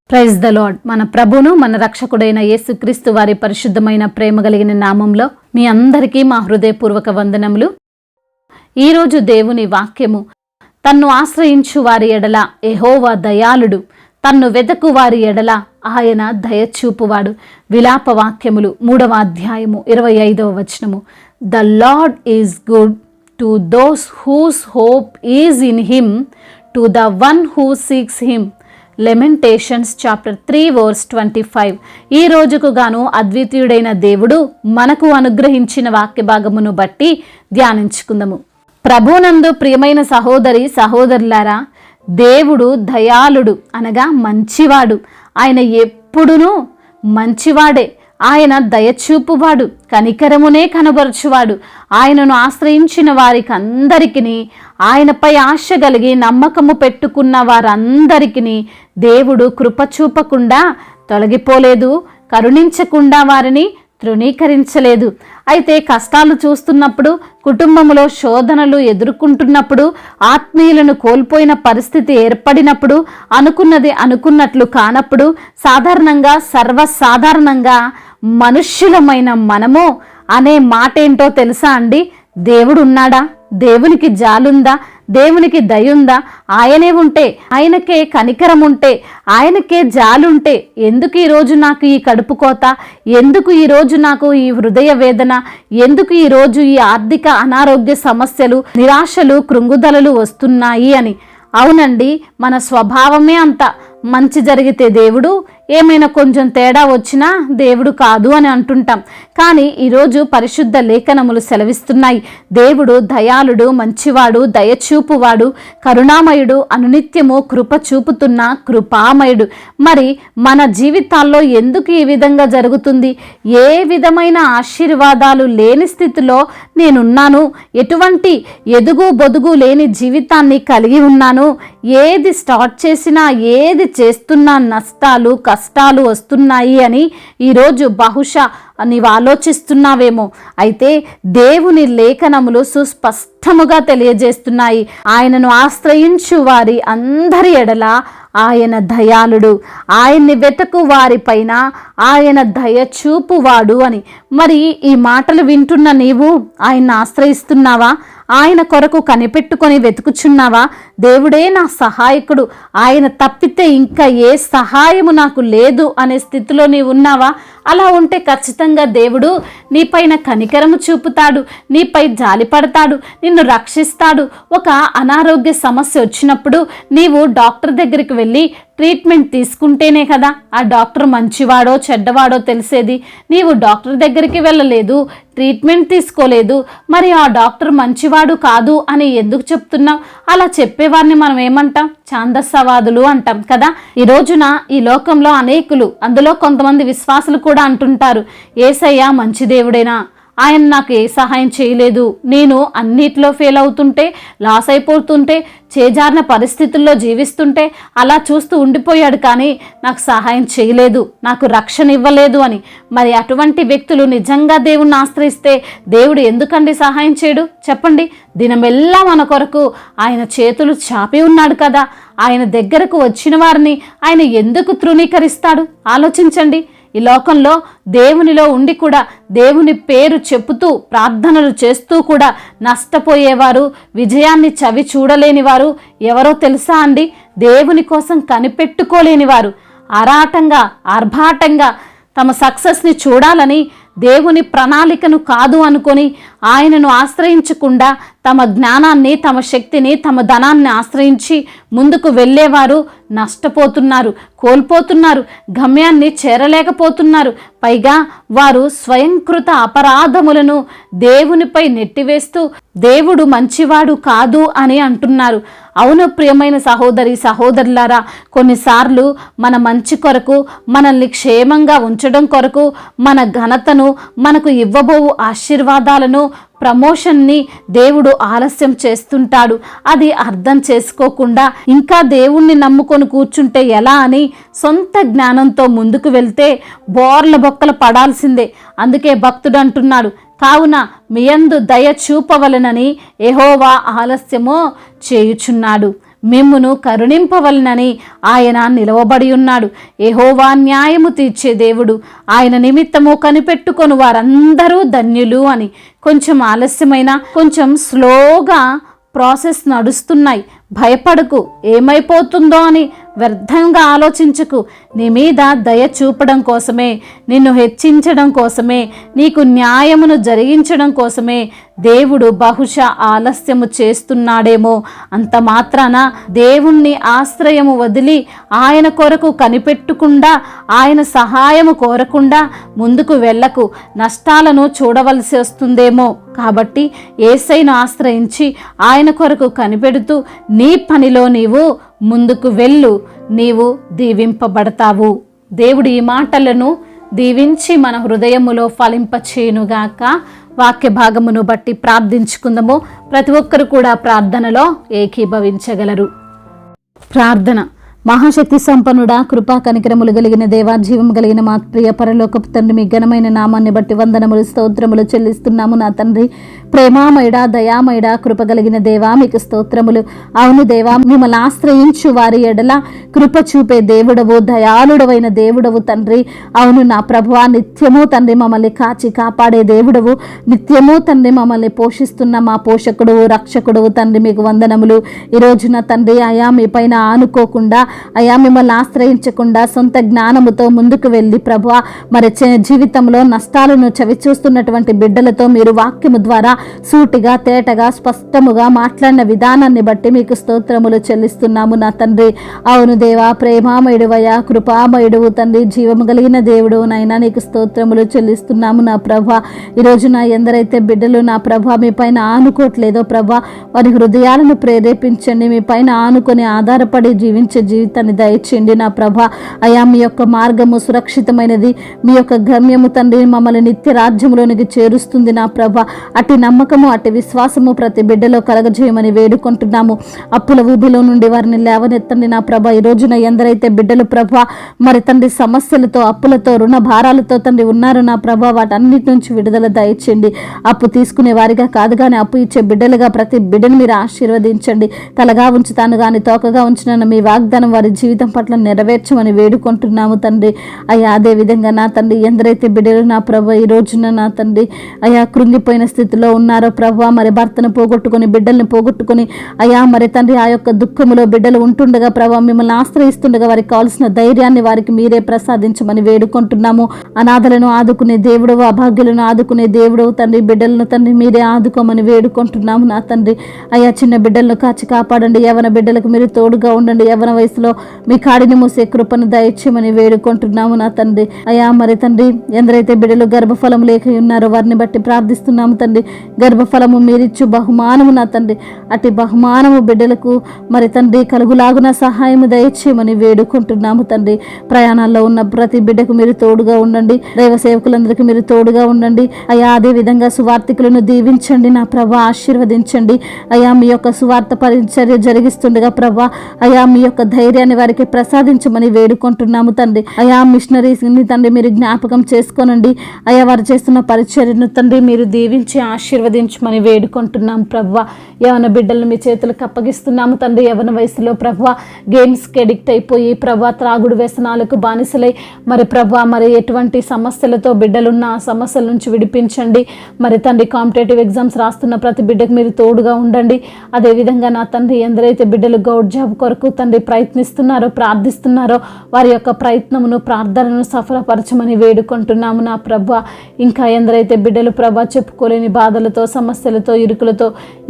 Praise the lord. మన ప్రభును మన రక్షకుడైన యేసుక్రీస్తు వారి పరిశుద్ధమైన ప్రేమ కలిగిన నామంలో మీ అందరికీ మా హృదయపూర్వక వందనములు. ఈరోజు దేవుని వాక్యము, తన్ను ఆశ్రయించు వారి ఎడల యెహోవా దయాళుడు, తన్ను వెదకు వారి ఎడల ఆయన దయచూపువాడు. విలాప వాక్యములు 3వ అధ్యాయము 25వ వచనము. The Lord is good to those whose hope is in him, to the one who seeks him. Lamentations chapter 3 verse 25. ఈ రోజుకు గాను అద్వితీయుడైన దేవుడు మనకు అనుగ్రహించిన వాక్య భాగమును బట్టి ధ్యానించుకుందాము. ప్రభునందు ప్రియమైన సహోదరి సహోదరులారా, దేవుడు దయాళుడు అనగా మంచివాడు. ఆయన ఎప్పుడునూ మంచివాడే. ఆయన దయచూపువాడు, కనికరమునే కనబరచువాడు. ఆయనను ఆశ్రయించిన వారికి అందరికీ, ఆయనపై ఆశ కలిగి నమ్మకము పెట్టుకున్న వారందరికీ దేవుడు కృప చూపకుండా తొలగిపోలేదు, కరుణించకుండా వారిని తృణీకరించలేదు. అయితే కష్టాలు చూస్తున్నప్పుడు, కుటుంబంలో శోధనలు ఎదుర్కొంటున్నప్పుడు, ఆత్మీయులను కోల్పోయిన పరిస్థితి ఏర్పడినప్పుడు, అనుకున్నది అనుకున్నట్లు కానప్పుడు, సాధారణంగా సర్వసాధారణంగా మనుష్యులమైన మనము అనే మాట ఏంటో తెలుసా అండి? దేవుడు ఉన్నాడా? దేవునికి జాలుందా? దేవునికి దయుందా? ఆయనే ఉంటే, ఆయనకే కనికరం ఉంటే, ఆయనకే జాలుంటే ఎందుకు ఈరోజు నాకు ఈ కడుపు కోత? ఎందుకు ఈరోజు నాకు ఈ హృదయ వేదన? ఎందుకు ఈరోజు ఈ ఆర్థిక అనారోగ్య సమస్యలు, నిరాశలు, కృంగుదలలు వస్తున్నాయి అని? అవునండి, మన స్వభావమే అంత. మంచి జరిగితే దేవుడు, ఏమైనా కొంచెం తేడా వచ్చినా దేవుడు కాదు అని అంటుంటాం. కానీ ఈరోజు పరిశుద్ధ లేఖనములు సెలవిస్తున్నాయి, దేవుడు దయాళుడు, మంచివాడు, దయచూపువాడు, కరుణామయుడు, అనునిత్యము కృప చూపుతున్న కృపామయుడు. మరి మన జీవితాల్లో ఎందుకు ఈ విధంగా జరుగుతుంది? ఏ విధమైన ఆశీర్వాదాలు లేని స్థితిలో నేనున్నాను, ఎటువంటి ఎదుగు బొదుగు లేని జీవితాన్ని కలిగి ఉన్నాను, ఏది స్టార్ట్ చేసినా, ఏది చేస్తున్నా నష్టాలు, కష్టాలు వస్తున్నాయి అని ఈరోజు బహుశా నీవు ఆలోచిస్తున్నావేమో. అయితే దేవుని లేఖనములు సుస్పష్టముగా తెలియజేస్తున్నాయి, ఆయనను ఆశ్రయించు వారి అందరి ఎడల ఆయన దయాళుడు, ఆయన్ని వెతకు వారిపైన ఆయన దయ చూపువాడు అని. మరి ఈ మాటలు వింటున్న నీవు ఆయన్ని ఆశ్రయిస్తున్నావా? ఆయన కొరకు కనిపెట్టుకొని వెతుకుచున్నావా? దేవుడే నా సహాయకుడు, ఆయన తప్పితే ఇంకా ఏ సహాయము నాకు లేదు అనే స్థితిలో నీవు ఉన్నావా? అలా ఉంటే ఖచ్చితంగా దేవుడు నీపైన కనికరము చూపుతాడు, నీపై జాలిపడతాడు, నిన్ను రక్షిస్తాడు. ఒక అనారోగ్య సమస్య వచ్చినప్పుడు నీవు డాక్టర్ దగ్గరికి వెళ్ళి ట్రీట్మెంట్ తీసుకుంటేనే కదా ఆ డాక్టర్ మంచివాడో చెడ్డవాడో తెలిసేది. నీవు డాక్టర్ దగ్గరికి వెళ్ళలేదు, ట్రీట్మెంట్ తీసుకోలేదు, మరి ఆ డాక్టర్ మంచివాడు కాదు అని ఎందుకు చెప్తున్నావు? అలా చెప్పేవారిని మనం ఏమంటాం? ఛాందస్సవాదులు అంటాం కదా. ఈ రోజున ఈ లోకంలో అనేకులు, అందులో కొంతమంది విశ్వాసులు కూడా అంటుంటారు, యేసయ్య మంచి దేవుడేనా, ఆయన నాకు ఏ సహాయం చేయలేదు, నేను అన్నిట్లో ఫెయిల్ అవుతుంటే, లాస్ అయిపోతుంటే, చేజారిన పరిస్థితుల్లో జీవిస్తుంటే అలా చూస్తూ ఉండిపోయాడు, కానీ నాకు సహాయం చేయలేదు, నాకు రక్షణ ఇవ్వలేదు అని. మరి అటువంటి వ్యక్తులు నిజంగా దేవుణ్ణి ఆశ్రయిస్తే దేవుడు ఎందుకండి సహాయం చేయడు? చెప్పండి. దినమెల్లా మన కొరకు ఆయన చేతులు చాపి ఉన్నాడు కదా. ఆయన దగ్గరకు వచ్చిన వారిని ఆయన ఎందుకు తృణీకరిస్తాడు? ఆలోచించండి. ఈ లోకంలో దేవునిలో ఉండి కూడా, దేవుని పేరు చెప్పుతూ ప్రార్థనలు చేస్తూ కూడా నష్టపోయేవారు, విజయాన్ని చవి చూడలేని వారు ఎవరో తెలుసా అండి? దేవుని కోసం కనిపెట్టుకోలేని వారు, ఆరాటంగా ఆర్భాటంగా తమ సక్సెస్ని చూడాలని దేవుని ప్రణాళికను కాదు అనుకొని ఆయనను ఆశ్రయించకుండా తమ జ్ఞానాన్ని, తమ శక్తిని, తమ ధనాన్ని ఆశ్రయించి ముందుకు వెళ్ళేవారు నష్టపోతున్నారు, కోల్పోతున్నారు, గమ్యాన్ని చేరలేకపోతున్నారు. పైగా వారు స్వయంకృత అపరాధములను దేవునిపై నెట్టివేస్తూ దేవుడు మంచివాడు కాదు అని అంటున్నారు. అవును ప్రియమైన సహోదరి సహోదరులారా, కొన్నిసార్లు మన మంచి కొరకు, మనల్ని క్షేమంగా ఉంచడం కొరకు, మన ఘనతను, మనకు ఇవ్వబోవు ఆశీర్వాదాలను, ప్రమోషన్ని దేవుడు ఆలస్యం చేస్తుంటాడు. అది అర్థం చేసుకోకుండా ఇంకా దేవుణ్ణి నమ్ముకొని కూర్చుంటే ఎలా అని సొంత జ్ఞానంతో ముందుకు వెళ్తే బోర్ల బొక్కలు పడాల్సిందే. అందుకే భక్తుడు అంటున్నాడు, కావున మీ యందు దయ చూపవలెనని యెహోవా ఆలస్యము చేయుచున్నాడు. మిమ్మును కరుణింపవలనని ఆయన నిలవబడి ఉన్నాడు. యెహోవా న్యాయము తీర్చే దేవుడు, ఆయన నిమిత్తము కనిపెట్టుకొని వారందరూ ధన్యులు అని. కొంచెం ఆలస్యమైన, కొంచెం స్లోగా ప్రాసెస్ నడుస్తున్నాయి. భయపడకు, ఏమైపోతుందో అని వ్యర్థంగా ఆలోచించకు. నీ మీద దయ చూపడం కోసమే, నిన్ను హెచ్చించడం కోసమే, నీకు న్యాయమును జరిగించడం కోసమే దేవుడు బహుశా ఆలస్యము చేస్తున్నాడేమో. అంత మాత్రాన దేవుణ్ణి ఆశ్రయము వదిలి ఆయన కొరకు కనిపెట్టకుండా, ఆయన సహాయము కోరకుండా ముందుకు వెళ్ళకు. నష్టాలను చూడవలసి వస్తుందేమో. కాబట్టి యేసయ్యను ఆశ్రయించి ఆయన కొరకు కనిపెడుతూ నీ పనిలో నీవు ముందుకు వెళ్ళు, నీవు దీవింపబడతావు. దేవుడు ఈ మాటలను దీవించి మన హృదయములో ఫలింపచేయునుగాక. వాక్య భాగమును బట్టి ప్రార్థించుకుందాము. ప్రతి ఒక్కరు కూడా ప్రార్థనలో ఏకీభవించగలరు. ప్రార్థన. మహాశక్తి సంపన్నుడా, కృపా కనికరములు కలిగిన దేవా, జీవం కలిగిన మా ప్రియ పరలోకపు తండ్రి, మీ ఘనమైన నామాన్ని బట్టి వందనములు స్తోత్రములు చెల్లిస్తున్నాము. నా తండ్రి, ప్రేమామయుడా, దయామయుడా, కృప కలిగిన దేవా, మీకు స్తోత్రములు. అవును దేవా, మిమ్మల్ని ఆశ్రయించు వారి ఎడల కృప చూపే దేవుడవు, దయాళుడవైన దేవుడవు తండ్రి. అవును నా ప్రభువా, నిత్యము తండ్రి మమ్మల్ని కాచి కాపాడే దేవుడవు, నిత్యము తండ్రి మమ్మల్ని పోషిస్తున్న మా పోషకుడువు, రక్షకుడువు తండ్రి, మీకు వందనములు. ఈ రోజున తండ్రి అయా మీ పైన ఆనుకోకుండా, అయా మిమ్మల్ని ఆశ్రయించకుండా సొంత జ్ఞానముతో ముందుకు వెళ్ళి ప్రభువా, మరి జీవితంలో నష్టాలను చవిచూస్తున్నటువంటి బిడ్డలతో మీరు వాక్యము ద్వారా సూటిగా, తేటగా, స్పష్టముగా మాట్లాడిన విధానాన్ని బట్టి మీకు స్తోత్రములు చెల్లిస్తున్నాము నా తండ్రి. అవును దేవా, ప్రేమామయుడువయ్యా, కృపామయుడువు తండ్రి, జీవము కలిగిన దేవుడు నైనా నీకు స్తోత్రములు చెల్లిస్తున్నాము నా ప్రభా. ఈరోజు నా ఎందరైతే బిడ్డలు నా ప్రభా మీ పైన ఆనుకోవట్లేదో ప్రభా, వారి హృదయాలను ప్రేరేపించండి. మీ పైన ఆనుకొని ఆధారపడి జీవించే జీవితాన్ని దయచేయండి నా ప్రభా. అయా మీ యొక్క మార్గము సురక్షితమైనది, మీ యొక్క గమ్యము తండ్రి మమ్మల్ని నిత్య రాజ్యములోనికి చేరుస్తుంది నా ప్రభా. అటు నమ్మకము, అటు విశ్వాసము ప్రతి బిడ్డలో కలగజేయమని వేడుకుంటున్నాము. అప్పుల ఊబిలో నుండి వారిని లేవనెత్తండి నా ప్రభా. ఈ రోజున ఎందరైతే బిడ్డలు ప్రభా మరి తండ్రి సమస్యలతో, అప్పులతో, రుణ భారాలతో తండ్రి ఉన్నారు నా ప్రభా, వాటన్నిటి నుంచి విడుదల దయచేయండి. అప్పు తీసుకునే వారిగా కాదు కానీ అప్పు ఇచ్చే బిడ్డలుగా ప్రతి బిడ్డను మీరు ఆశీర్వదించండి. తలగా ఉంచుతాను కానీ తోకగా ఉంచిన మీ వాగ్దానం వారి జీవితం పట్ల నెరవేర్చమని వేడుకుంటున్నాము తండ్రి. అయ్యా అదే విధంగా నా తండ్రి ఎందరైతే బిడ్డలు నా ప్రభా ఈ రోజున నా తండ్రి అయా కృంగిపోయిన స్థితిలో ఉన్నారో ప్రభా, మరి భర్తను పోగొట్టుకొని, బిడ్డల్ని పోగొట్టుకొని అయా మరి తండ్రి ఆ యొక్క దుఃఖములో బిడ్డలు ఉంటుండగా ప్రభా, మిమ్మల్ని ఆశ్రయిస్తుండగా వారికి కావాల్సిన ధైర్యాన్ని వారికి మీరే ప్రసాదించమని వేడుకుంటున్నాము. అనాథలను ఆదుకునే దేవుడు, అభాగ్యులను ఆదుకునే దేవుడు తండ్రి, బిడ్డలను తండ్రి మీరే ఆదుకోమని వేడుకుంటున్నాము నా తండ్రి. అయా చిన్న బిడ్డలను కాచి కాపాడండి. యవన బిడ్డలకు మీరు తోడుగా ఉండండి. యవన వయసులో మీ కాడిని మూసే కృపను దయచేయమని వేడుకుంటున్నాము నా తండ్రి. అయా మరి తండ్రి ఎందరైతే బిడ్డలు గర్భఫలం లేక ఉన్నారో వారిని బట్టి ప్రార్థిస్తున్నాము తండ్రి. గర్భఫలము మీరిచ్చు బహుమానము నా తండ్రి, అటు బహుమానము బిడ్డలకు మరి తండ్రి కలుగులాగున సహాయము దయచేయమని వేడుకుంటున్నాము తండ్రి. ప్రయాణాల్లో ఉన్న ప్రతి బిడ్డకు మీరు తోడుగా ఉండండి. దైవ సేవకులందరికీ మీరు తోడుగా ఉండండి. అయా అదే విధంగా సువార్థికులను దీవించండి నా ప్రభా, ఆశీర్వదించండి. అయా మీ యొక్క సువార్త పరిచర్య జరిగిస్తుండగా ప్రభా, అయా మీ యొక్క ధైర్యాన్ని వారికి ప్రసాదించమని వేడుకుంటున్నాము తండ్రి. అయా మిషనరీస్ని తండ్రి మీరు జ్ఞాపకం చేసుకోనండి. అయా వారు చేస్తున్న పరిచర్యను తండ్రి మీరు దీవించి ఆశీర్వదించమని వేడుకుంటున్నాం ప్రభా. యవన బిడ్డలను మీ చేతులకు అప్పగిస్తున్నాము తండ్రి. యవన వయసులో ప్రభా గేమ్స్కి అడిక్ట్ అయిపోయి ప్రభా త్రాగుడు వ్యసనాలకు బానిసలై మరి ప్రభా మరి ఎటువంటి సమస్యలతో బిడ్డలున్న ఆ సమస్యల నుంచి విడిపించండి. మరి తండ్రి కాంపిటేటివ్ ఎగ్జామ్స్ రాస్తున్న ప్రతి బిడ్డకు మీరు తోడుగా ఉండండి. అదేవిధంగా నా తండ్రి ఎందరైతే బిడ్డలు గౌడ్ జాబ్ కొరకు తండ్రి ప్రయత్నిస్తున్నారో, ప్రార్థిస్తున్నారో వారి యొక్క ప్రయత్నమును, ప్రార్థనను సఫలపరచమని వేడుకుంటున్నాము నా ప్రభా. ఇంకా ఎందరైతే బిడ్డలు ప్రభా చెప్పుకోలేని బాధలతో, సమస్యలతో, ఇరుకులతో,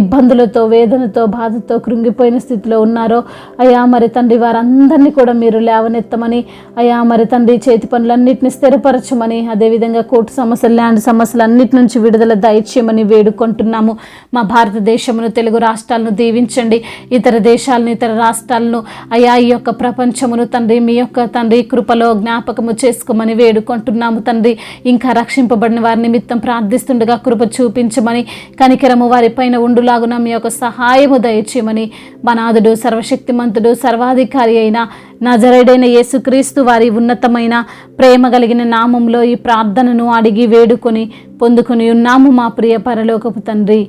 ఇబ్బందులతో, వేదనతో, బాధతో కృంగిపోయిన స్థితిలో ఉన్నారో అయ్యా మరి తండ్రి వారందరినీ కూడా మీరు లేవనెత్తమని, అయ్యా మరి తండ్రి చేతి పనులన్నింటినీ స్థిరపరచమని, అదేవిధంగా కోర్టు సమస్యలు, ల్యాండ్ సమస్యలు అన్నిటి నుంచి విడుదల దయచేయమని వేడుకుంటున్నాము. మా భారతదేశమును, తెలుగు రాష్ట్రాలను దీవించండి. ఇతర దేశాలను, ఇతర రాష్ట్రాలను అయ్యా ఈ యొక్క ప్రపంచమును తండ్రి మీ యొక్క తండ్రి కృపలో జ్ఞాపకము చేసుకోమని వేడుకుంటున్నాము తండ్రి. ఇంకా రక్షింపబడిన వారి నిమిత్తం ప్రార్థిస్తుండగా కృప చూపించమని, కనికరము వారి పైన ఉండులాగున మీ యొక్క సహాయము దయచేయమని బనాథుడు, సర్వశక్తిమంతుడు, సర్వాధికారి అయిన నజరేయుడైన యేసుక్రీస్తు వారి ఉన్నతమైన ప్రేమ కలిగిన నామంలో ఈ ప్రార్థనను అడిగి వేడుకొని పొందుకొని ఉన్నాము మా ప్రియ పరలోకపు తండ్రి.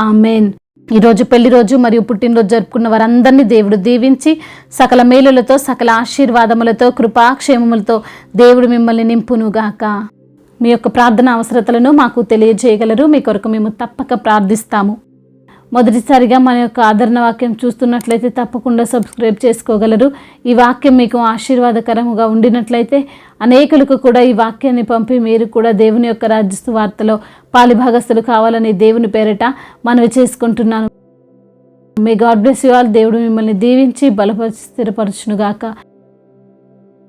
ఆమెన్. ఈరోజు పెళ్లి రోజు మరియు పుట్టినరోజు జరుపుకున్న వారందరినీ దేవుడు దీవించి సకల మేలులతో సకల ఆశీర్వాదములతో కృపాక్షేమములతో దేవుడు మిమ్మల్ని నింపునుగాక. మీ యొక్క ప్రార్థన అవసరతలను మాకు తెలియజేయగలరు. మీ కొరకు మేము తప్పక ప్రార్థిస్తాము. మొదటిసారిగా మన యొక్క ఆదరణ వాక్యం చూస్తున్నట్లయితే తప్పకుండా సబ్స్క్రైబ్ చేసుకోగలరు. ఈ వాక్యం మీకు ఆశీర్వాదకరముగా ఉండినట్లయితే అనేకులకు కూడా ఈ వాక్యాన్ని పంపి మీరు కూడా దేవుని యొక్క రాజ్య సువార్తలో పాలిభాగస్తులు కావాలని దేవుని పేరిట మనవి చేసుకుంటున్నాను. May God bless you all. దేవుడు మిమ్మల్ని దీవించి బలపరిచి స్థిరపరచునుగాక.